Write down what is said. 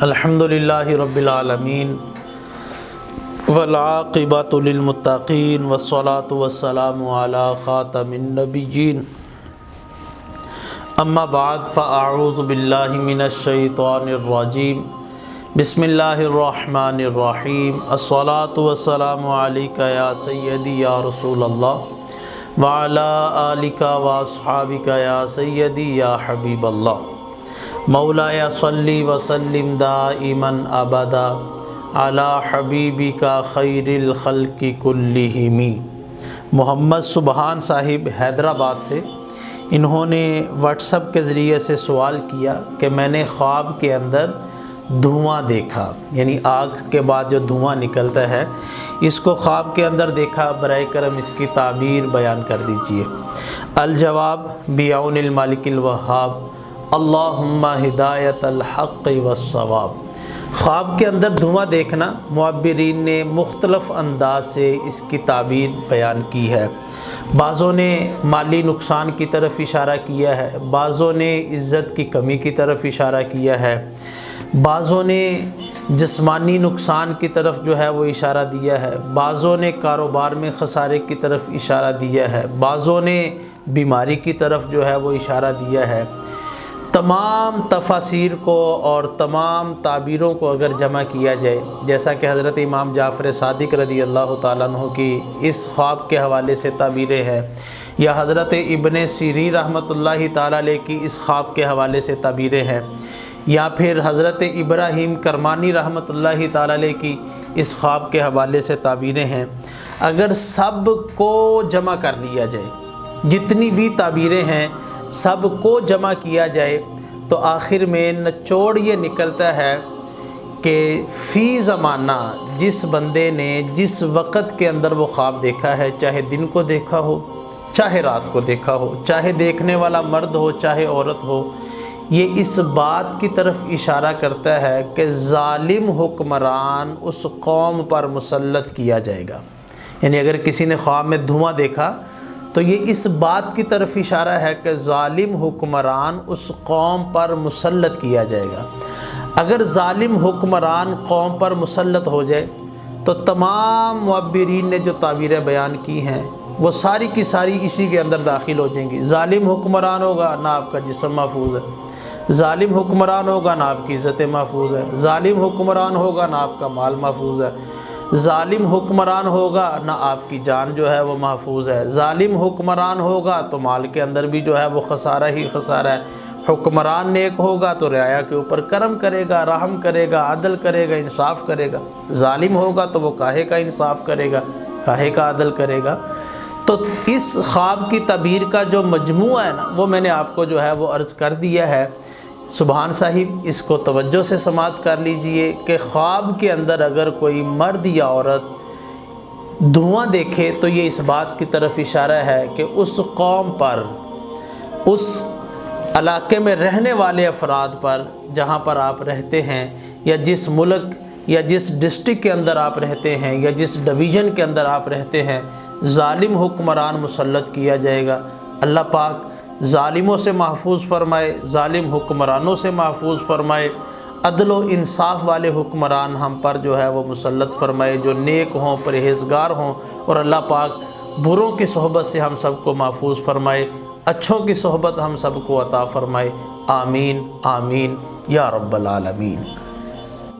الحمدللہ رب العالمین والعاقبۃ للمتقین والصلاة والسلام علی خاتم النبیین اما بعد فاعوذ باللہ من الشیطان الرجیم بسم اللہ الرحمن الرحیم الصلاة والسلام علیک یا سیدی یا رسول اللہ وعلی آلک واصحابک یا سیدی یا حبیب اللہ مولاي صلی وسلم دائما ابدا علی حبیبک خیر الخلق کلہم۔ محمد سبحان صاحب حیدرآباد سے، انہوں نے واٹس ایپ کے ذریعے سے سوال کیا کہ میں نے خواب کے اندر دھواں دیکھا، یعنی آگ کے بعد جو دھواں نکلتا ہے اس کو خواب کے اندر دیکھا، برائے کرم اس کی تعبیر بیان کر دیجئے۔ الجواب بعون المالک الوہاب اللہم ہدایت الحق والصواب۔ خواب کے اندر دھواں دیکھنا معبرین نے مختلف انداز سے اس کی تعبیر بیان کی ہے۔ بعضوں نے مالی نقصان کی طرف اشارہ کیا ہے، بعضوں نے عزت کی کمی کی طرف اشارہ کیا ہے، بعضوں نے جسمانی نقصان کی طرف جو ہے وہ اشارہ دیا ہے، بعضوں نے کاروبار میں خسارے کی طرف اشارہ دیا ہے، بعضوں نے بیماری کی طرف جو ہے وہ اشارہ دیا ہے۔ تمام تفاسیر کو اور تمام تعبیروں کو اگر جمع کیا جائے، جیسا کہ حضرت امام جعفر صادق رضی اللہ تعالیٰ عنہ کی اس خواب کے حوالے سے تعبیریں ہیں، یا حضرت ابن سیرین رحمۃ اللہ تعالیٰ علیہ کی اس خواب کے حوالے سے تعبیریں ہیں، یا پھر حضرت ابراہیم کرمانی رحمۃ اللہ تعالیٰ علیہ کی اس خواب کے حوالے سے تعبیریں ہیں، اگر سب کو جمع کر لیا جائے، جتنی بھی تعبیریں ہیں سب کو جمع کیا جائے، تو آخر میں نچوڑ یہ نکلتا ہے کہ فی زمانہ جس بندے نے جس وقت کے اندر وہ خواب دیکھا ہے، چاہے دن کو دیکھا ہو چاہے رات کو دیکھا ہو، چاہے دیکھنے والا مرد ہو چاہے عورت ہو، یہ اس بات کی طرف اشارہ کرتا ہے کہ ظالم حکمران اس قوم پر مسلط کیا جائے گا۔ یعنی اگر کسی نے خواب میں دھواں دیکھا تو یہ اس بات کی طرف اشارہ ہے کہ ظالم حکمران اس قوم پر مسلط کیا جائے گا۔ اگر ظالم حکمران قوم پر مسلط ہو جائے تو تمام معبرین نے جو تعبیریں بیان کی ہیں وہ ساری کی ساری اسی کے اندر داخل ہو جائیں گی۔ ظالم حکمران ہوگا نہ آپ کا جسم محفوظ ہے، ظالم حکمران ہوگا نہ آپ کی عزت محفوظ ہے، ظالم حکمران ہوگا نہ آپ کا مال محفوظ ہے، ظالم حکمران ہوگا نہ آپ کی جان جو ہے وہ محفوظ ہے، ظالم حکمران ہوگا تو مال کے اندر بھی جو ہے وہ خسارہ ہی خسارہ ہے۔ حکمران نیک ہوگا تو رعایا کے اوپر کرم کرے گا، رحم کرے گا، عدل کرے گا، انصاف کرے گا، ظالم ہوگا تو وہ کاہے کا انصاف کرے گا، کاہے کا عدل کرے گا۔ تو اس خواب کی تعبیر کا جو مجموعہ ہے نا وہ میں نے آپ کو جو ہے وہ عرض کر دیا ہے۔ سبحان صاحب اس کو توجہ سے سماعت کر لیجئے کہ خواب کے اندر اگر کوئی مرد یا عورت دھواں دیکھے تو یہ اس بات کی طرف اشارہ ہے کہ اس قوم پر، اس علاقے میں رہنے والے افراد پر جہاں پر آپ رہتے ہیں، یا جس ملک یا جس ڈسٹرکٹ کے اندر آپ رہتے ہیں، یا جس ڈویژن کے اندر آپ رہتے ہیں، ظالم حکمران مسلط کیا جائے گا۔ اللہ پاک ظالموں سے محفوظ فرمائے، ظالم حکمرانوں سے محفوظ فرمائے، عدل و انصاف والے حکمران ہم پر جو ہے وہ مسلط فرمائے، جو نیک ہوں، پرہیزگار ہوں، اور اللہ پاک بروں کی صحبت سے ہم سب کو محفوظ فرمائے، اچھوں کی صحبت ہم سب کو عطا فرمائے۔ آمین آمین یا رب العالمین۔